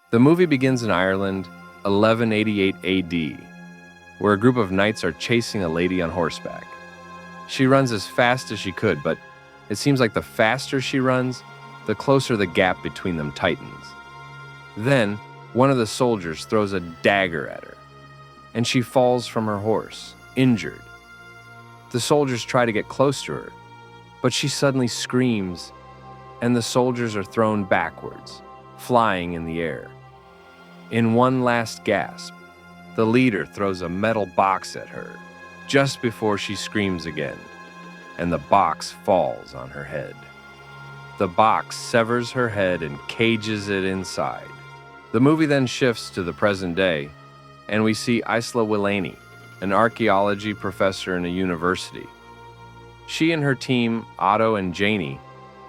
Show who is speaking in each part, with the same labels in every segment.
Speaker 1: The movie begins in Ireland, 1188 AD, where a group of knights are chasing a lady on horseback. She runs as fast as she could, but it seems like the faster she runs, the closer the gap between them tightens. Then, one of the soldiers throws a dagger at her, and she falls from her horse, injured. The soldiers try to get close to her, but she suddenly screams, and the soldiers are thrown backwards, flying in the air. In one last gasp, the leader throws a metal box at her, just before she screams again, and the box falls on her head. The box severs her head and cages it inside. The movie then shifts to the present day, and we see Isla Willaney, an archaeology professor in a university. She and her team, Otto and Janie,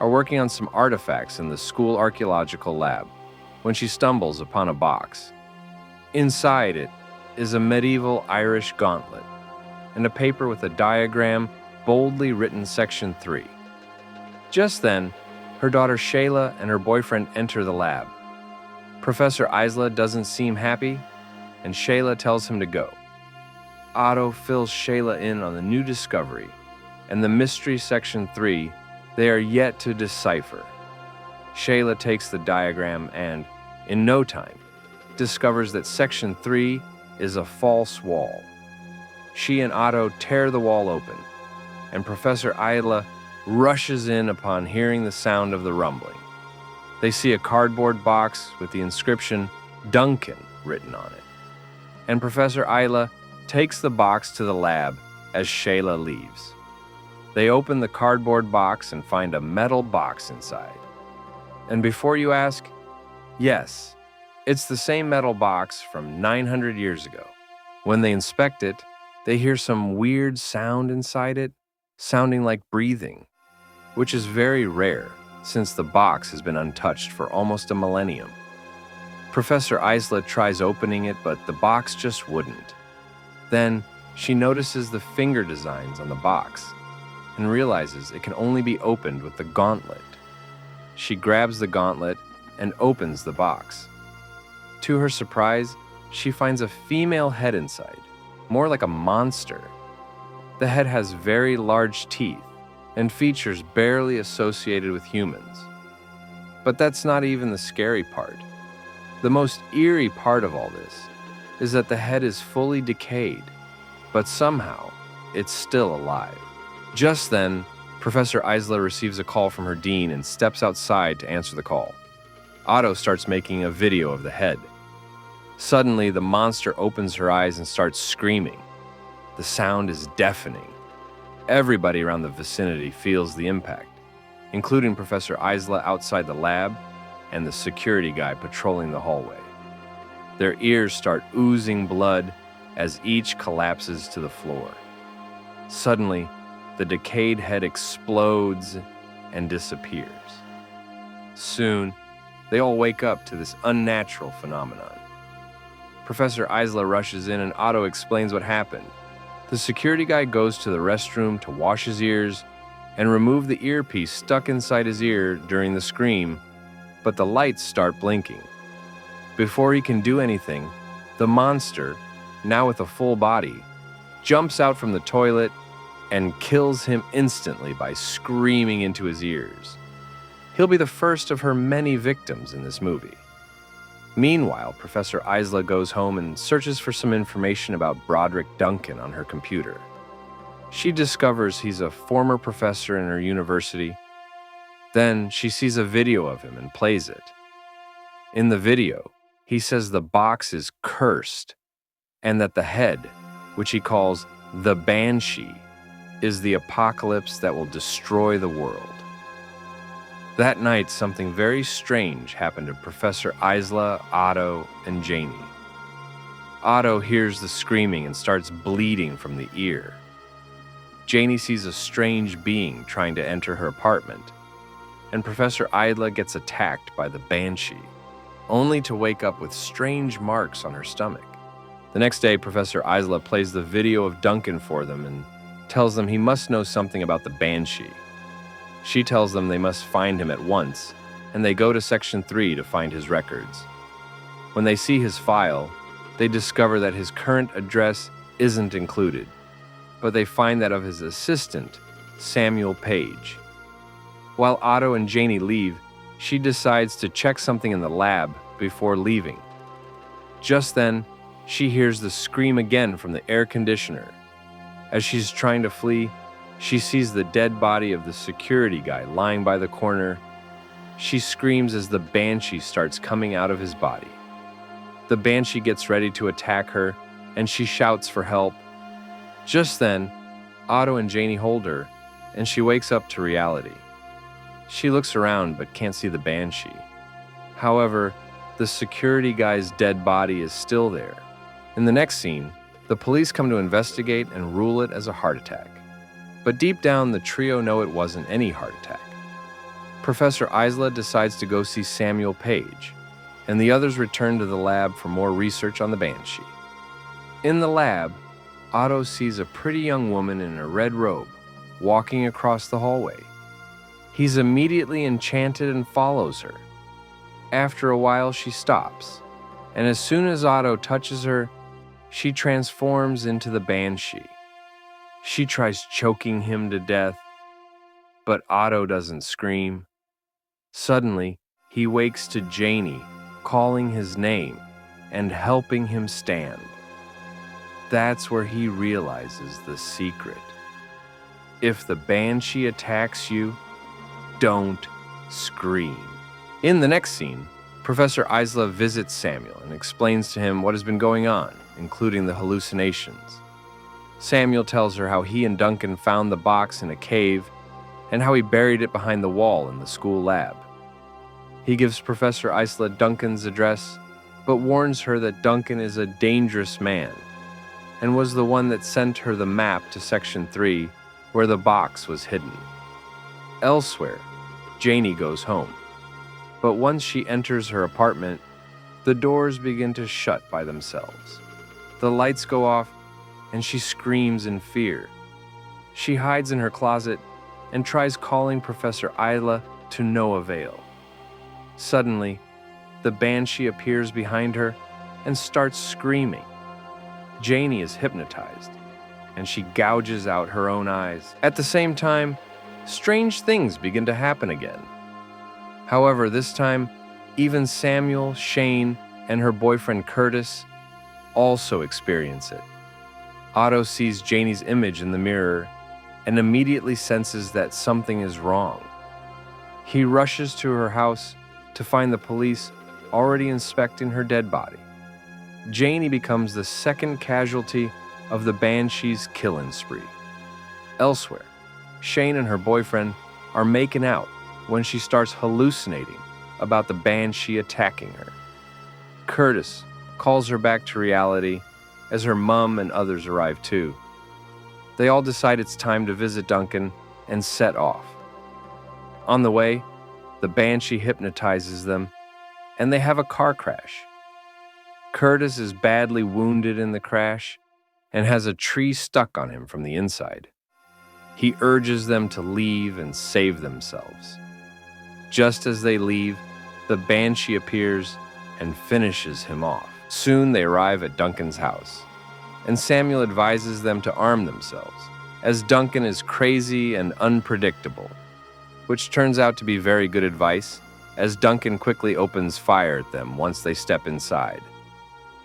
Speaker 1: are working on some artifacts in the school archaeological lab when she stumbles upon a box. Inside it is a medieval Irish gauntlet and a paper with a diagram boldly written Section 3. Just then, her daughter Shayla and her boyfriend enter the lab. Professor Isla doesn't seem happy, and Shayla tells him to go. Otto fills Shayla in on the new discovery and the mystery Section 3 they are yet to decipher. Shayla takes the diagram and, in no time, discovers that Section 3 is a false wall. She and Otto tear the wall open, and Professor Isla rushes in upon hearing the sound of the rumbling. They see a cardboard box with the inscription Duncan written on it, and Professor Isla takes the box to the lab as Shayla leaves. They open the cardboard box and find a metal box inside. And before you ask, yes, it's the same metal box from 900 years ago. When they inspect it, they hear some weird sound inside it, sounding like breathing, which is very rare since the box has been untouched for almost a millennium. Professor Isla tries opening it, but the box just wouldn't. Then she notices the finger designs on the box and realizes it can only be opened with the gauntlet. She grabs the gauntlet and opens the box. To her surprise, she finds a female head inside, more like a monster. The head has very large teeth and features barely associated with humans. But that's not even the scary part. The most eerie part of all this is that the head is fully decayed, but somehow it's still alive. Just then, Professor Isla receives a call from her dean and steps outside to answer the call. Otto starts making a video of the head. Suddenly, the monster opens her eyes and starts screaming. The sound is deafening. Everybody around the vicinity feels the impact, including Professor Isla outside the lab and the security guy patrolling the hallway. Their ears start oozing blood as each collapses to the floor. Suddenly, the decayed head explodes and disappears. Soon, they all wake up to this unnatural phenomenon. Professor Isla rushes in and Otto explains what happened. The security guy goes to the restroom to wash his ears and remove the earpiece stuck inside his ear during the scream, but the lights start blinking. Before he can do anything, the monster, now with a full body, jumps out from the toilet and kills him instantly by screaming into his ears. He'll be the first of her many victims in this movie. Meanwhile, Professor Isla goes home and searches for some information about Broderick Duncan on her computer. She discovers he's a former professor in her university. Then she sees a video of him and plays it. In the video, he says the box is cursed and that the head, which he calls the Banshee, is the apocalypse that will destroy the world. That night, something very strange happened to Professor Isla, Otto, and Janie. Otto hears the screaming and starts bleeding from the ear. Janie sees a strange being trying to enter her apartment, and Professor Isla gets attacked by the Banshee, only to wake up with strange marks on her stomach. The next day, Professor Isla plays the video of Duncan for them and tells them he must know something about the Banshee. She tells them they must find him at once, and they go to Section 3 to find his records. When they see his file, they discover that his current address isn't included, but they find that of his assistant, Samuel Page. While Otto and Janie leave, she decides to check something in the lab before leaving. Just then, she hears the scream again from the air conditioner. As she's trying to flee, she sees the dead body of the security guy lying by the corner. She screams as the Banshee starts coming out of his body. The Banshee gets ready to attack her, and she shouts for help. Just then, Otto and Janie hold her, and she wakes up to reality. She looks around but can't see the Banshee. However, the security guy's dead body is still there. In the next scene, the police come to investigate and rule it as a heart attack. But deep down, the trio know it wasn't any heart attack. Professor Isla decides to go see Samuel Page, and the others return to the lab for more research on the Banshee. In the lab, Otto sees a pretty young woman in a red robe walking across the hallway. He's immediately enchanted and follows her. After a while, she stops, and as soon as Otto touches her, she transforms into the Banshee. She tries choking him to death, but Otto doesn't scream. Suddenly, he wakes to Janie calling his name and helping him stand. That's where he realizes the secret. If the Banshee attacks you, don't scream. In the next scene, Professor Isla visits Samuel and explains to him what has been going on, including the hallucinations. Samuel tells her how he and Duncan found the box in a cave and how he buried it behind the wall in the school lab. He gives Professor Isla Duncan's address, but warns her that Duncan is a dangerous man and was the one that sent her the map to Section 3 where the box was hidden. Elsewhere, Janie goes home, but once she enters her apartment, the doors begin to shut by themselves. The lights go off, and she screams in fear. She hides in her closet and tries calling Professor Isla to no avail. Suddenly, the Banshee appears behind her and starts screaming. Janie is hypnotized, and she gouges out her own eyes. At the same time, strange things begin to happen again. However, this time, even Samuel, Shane, and her boyfriend Curtis also experience it. Otto sees Janie's image in the mirror and immediately senses that something is wrong. He rushes to her house to find the police already inspecting her dead body. Janie becomes the second casualty of the Banshee's killing spree. Elsewhere, Shane and her boyfriend are making out when she starts hallucinating about the Banshee attacking her. Curtis calls her back to reality as her mom and others arrive too. They all decide it's time to visit Duncan and set off. On the way, the Banshee hypnotizes them, and they have a car crash. Curtis is badly wounded in the crash and has a tree stuck on him from the inside. He urges them to leave and save themselves. Just as they leave, the Banshee appears and finishes him off. Soon they arrive at Duncan's house, and Samuel advises them to arm themselves, as Duncan is crazy and unpredictable, which turns out to be very good advice, as Duncan quickly opens fire at them once they step inside.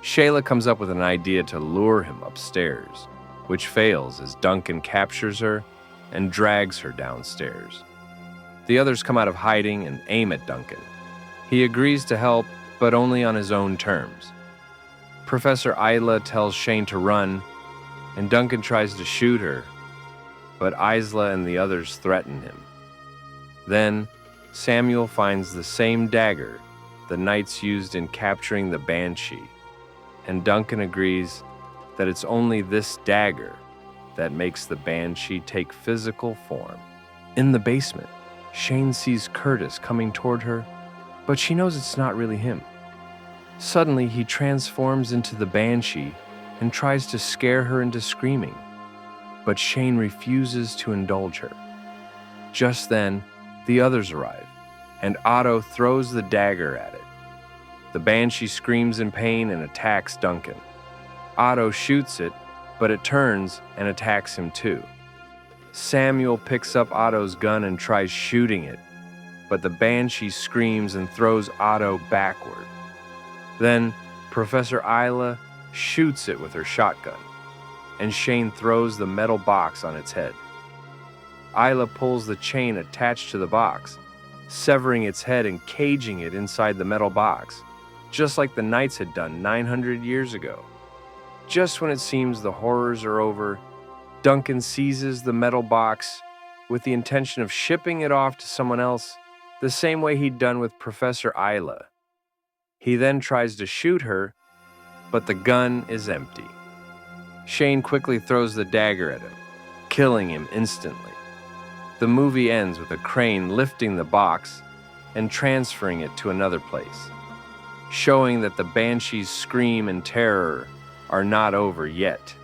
Speaker 1: Shayla comes up with an idea to lure him upstairs, which fails as Duncan captures her and drags her downstairs. The others come out of hiding and aim at Duncan. He agrees to help, but only on his own terms. Professor Isla tells Shane to run, and Duncan tries to shoot her, but Isla and the others threaten him. Then, Samuel finds the same dagger the knights used in capturing the Banshee, and Duncan agrees that it's only this dagger that makes the Banshee take physical form. In the basement, Shane sees Curtis coming toward her, but she knows it's not really him. Suddenly, he transforms into the Banshee and tries to scare her into screaming, but Shane refuses to indulge her. Just then, the others arrive, and Otto throws the dagger at it. The Banshee screams in pain and attacks Duncan. Otto shoots it, but it turns and attacks him too. Samuel picks up Otto's gun and tries shooting it, but the Banshee screams and throws Otto backward. Then Professor Isla shoots it with her shotgun, and Shane throws the metal box on its head. Isla pulls the chain attached to the box, severing its head and caging it inside the metal box, just like the Knights had done 900 years ago. Just when it seems the horrors are over, Duncan seizes the metal box with the intention of shipping it off to someone else, the same way he'd done with Professor Isla. He then tries to shoot her, but the gun is empty. Shane quickly throws the dagger at him, killing him instantly. The movie ends with a crane lifting the box and transferring it to another place, showing that the Banshee's scream and terror are not over yet.